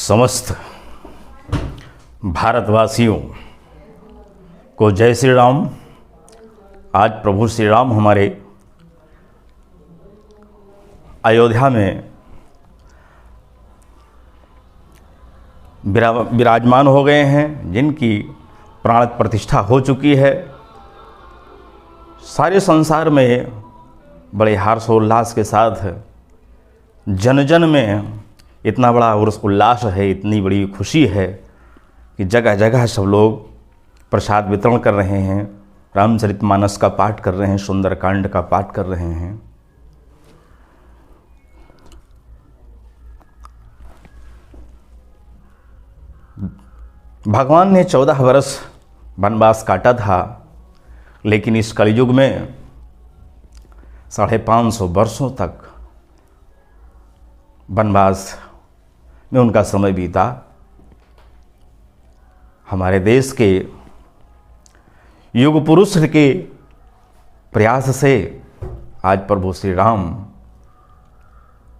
समस्त भारतवासियों को जय श्री राम। आज प्रभु श्री राम हमारे अयोध्या में विराजमान हो गए हैं, जिनकी प्राण प्रतिष्ठा हो चुकी है। सारे संसार में बड़े हर्षोल्लास के साथ जन जन में इतना बड़ा उल्लास है, इतनी बड़ी खुशी है कि जगह जगह सब लोग प्रसाद वितरण कर रहे हैं, रामचरितमानस का पाठ कर रहे हैं, सुंदरकांड का पाठ कर रहे हैं। भगवान ने 14 वर्ष वनवास काटा था, लेकिन इस कलयुग में 550 वर्षों तक वनवास में उनका समय बीता। हमारे देश के युग पुरुष के प्रयास से आज प्रभु श्री राम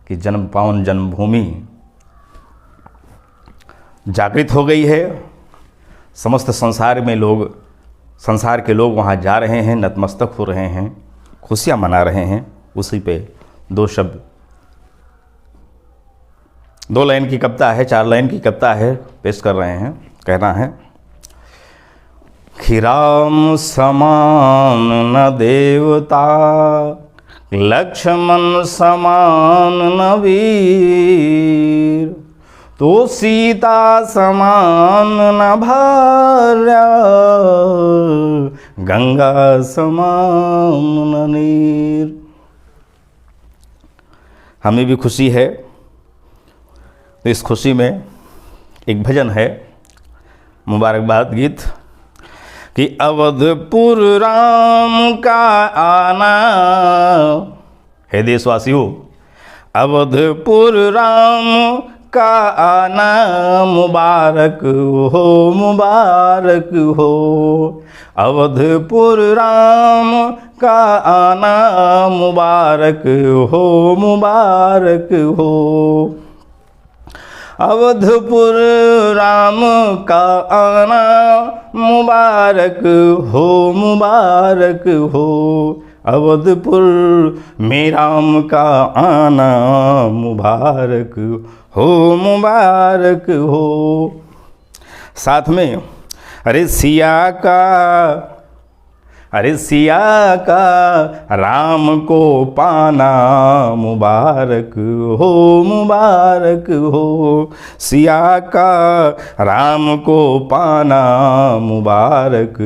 की जन्म पावन जन्मभूमि जागृत हो गई है। समस्त संसार के लोग वहाँ जा रहे हैं, नतमस्तक हो रहे हैं, खुशियाँ मना रहे हैं। उसी पे 2 शब्द, 2 लाइन की कविता है, 4 लाइन की कविता है, पेश कर रहे हैं। कहना है कि राम समान न देवता, लक्ष्मण समान न वीर, तो सीता समान न भार्या, गंगा समान न नीर। हमें भी खुशी है, तो इस खुशी में एक भजन है, मुबारकबाद गीत कि अवधपुर राम का आना। हे देशवासियों, अवधपुर राम का आना मुबारक हो, मुबारक हो। अवधपुर राम का आना मुबारक हो, मुबारक हो। अवधपुर राम का आना मुबारक हो, मुबारक हो। अवधपुर में राम का आना मुबारक हो, मुबारक हो। साथ में अरे सिया का राम को पाना मुबारक हो, मुबारक हो। सिया का राम को पाना मुबारक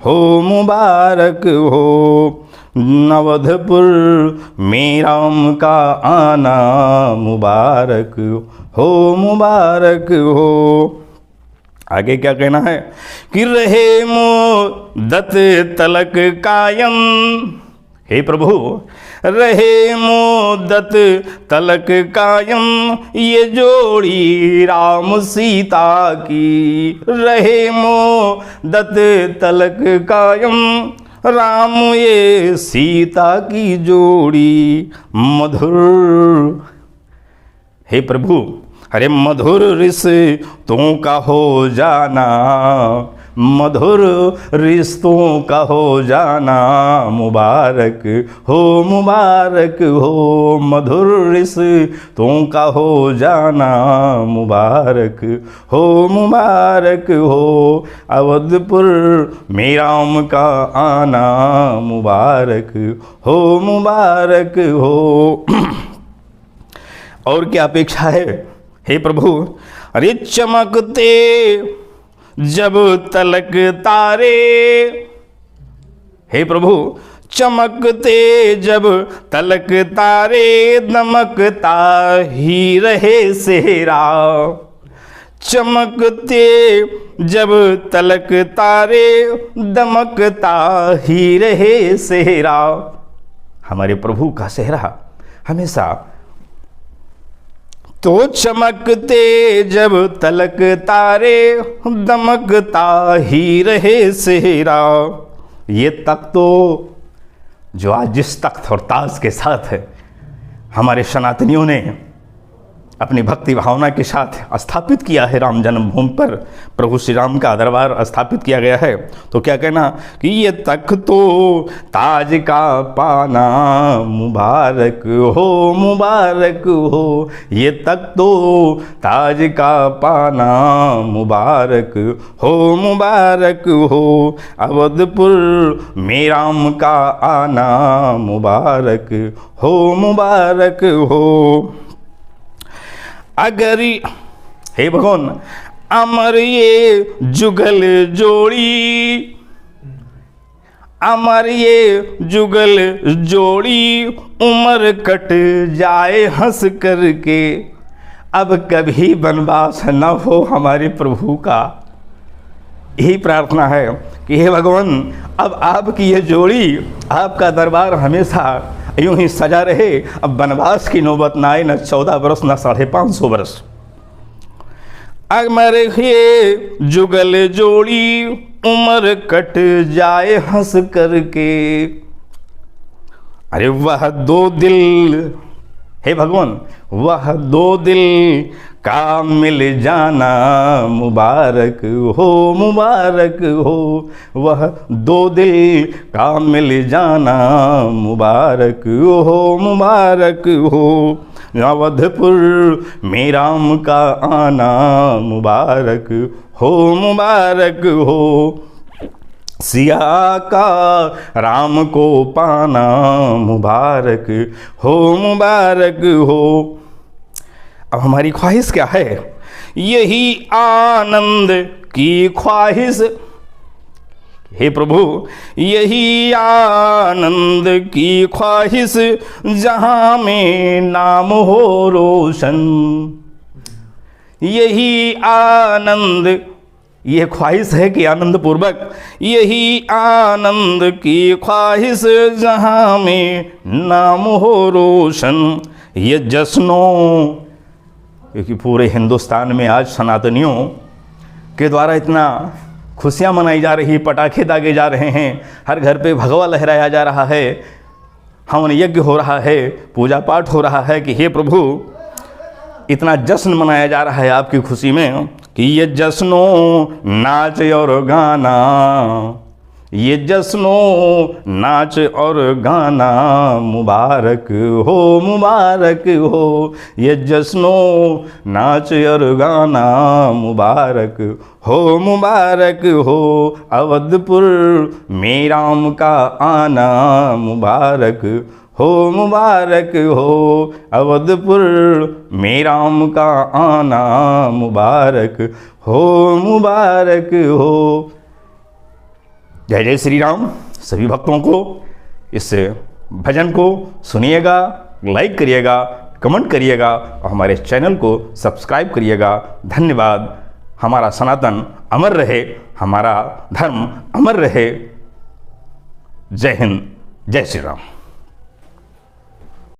हो, मुबारक हो। अवधपुर में राम का आना मुबारक हो, मुबारक हो। आगे क्या कहना है कि रहे मोदत तलक कायम। हे प्रभु, रहे मोदत तलक कायम, ये जोड़ी राम सीता की। रहे मोदत तलक कायम, राम ये सीता की जोड़ी मधुर। हे प्रभु, अरे मधुर रिश्तों का हो जाना, मधुर रिश्तों का हो जाना मुबारक हो, मुबारक हो। मधुर रिश्तों का हो जाना मुबारक हो, मुबारक हो। अवधपुर में राम का आना मुबारक हो, मुबारक हो। और क्या अपेक्षा है हे प्रभु? अरे चमकते जब तलक तारे। हे प्रभु, चमकते जब तलक तारे, दमकता ही रहे सेहरा। चमकते जब तलक तारे, दमकता ही रहे सेहरा। हमारे प्रभु का सेहरा हमेशा तो चमकते जब तलक तारे, दमकता ही रहे सेहरा। ये तख्त तो जो आज जिस तख्त और ताज के साथ है, हमारे सनातनियों ने अपनी भक्ति भावना के साथ स्थापित किया है राम जन्मभूमि पर, प्रभु श्री राम का दरबार स्थापित किया गया है। तो क्या कहना कि ये तख्त तो ताज का पाना मुबारक हो, मुबारक हो, ये तख्त तो ताज का पाना मुबारक हो, मुबारक हो, अवधपुर में राम का आना मुबारक हो, मुबारक हो। अगर हे भगवान अमर ये जुगल जोड़ी, अमर ये जुगल जोड़ी, उम्र कट जाए हंस करके, अब कभी वनवास न हो हमारे प्रभु का। यही प्रार्थना है कि हे भगवान अब आपकी ये जोड़ी, आपका दरबार हमेशा यूं ही सजा रहे, अब वनवास की नौबत ना आए, न 14 वर्ष न 550 वर्ष। अमर ये जुगल जोड़ी, उम्र कट जाए हंस करके, अरे वह दो दिल, हे भगवान वह दो दिल का मिल जाना मुबारक हो, मुबारक हो, वह दो दिल का मिल जाना मुबारक हो, मुबारक हो, अवधपुर में राम का आना मुबारक हो, मुबारक हो, सिया का राम को पाना मुबारक हो, मुबारक हो। अब हमारी ख्वाहिश क्या है? यही आनंद की ख्वाहिश, हे प्रभु यही आनंद की ख्वाहिश, जहाँ में नाम हो रोशन, यही आनंद, ये ख्वाहिश है कि आनंद पूर्वक, यही आनंद की ख्वाहिश, जहाँ में नाम हो रोशन, ये जश्नों, क्योंकि पूरे हिंदुस्तान में आज सनातनियों के द्वारा इतना खुशियाँ मनाई जा रही, पटाखे दागे जा रहे हैं, हर घर पे भगवा लहराया जा रहा है, हवन यज्ञ हो रहा है, पूजा पाठ हो रहा है कि हे प्रभु इतना जश्न मनाया जा रहा है आपकी खुशी में कि ये जश्नों नाच और गाना, ये जश्नों नाच और गाना मुबारक हो, मुबारक हो, ये जश्नों नाच और गाना मुबारक हो, मुबारक हो, अवधपुर में राम का आना मुबारक हो, मुबारक हो, अवधपुर में राम का आना मुबारक हो, मुबारक हो। जय जय श्री राम। सभी भक्तों को इस भजन को सुनिएगा, लाइक करिएगा, कमेंट करिएगा और हमारे चैनल को सब्सक्राइब करिएगा। धन्यवाद। हमारा सनातन अमर रहे, हमारा धर्म अमर रहे। जय हिंद, जय श्री राम।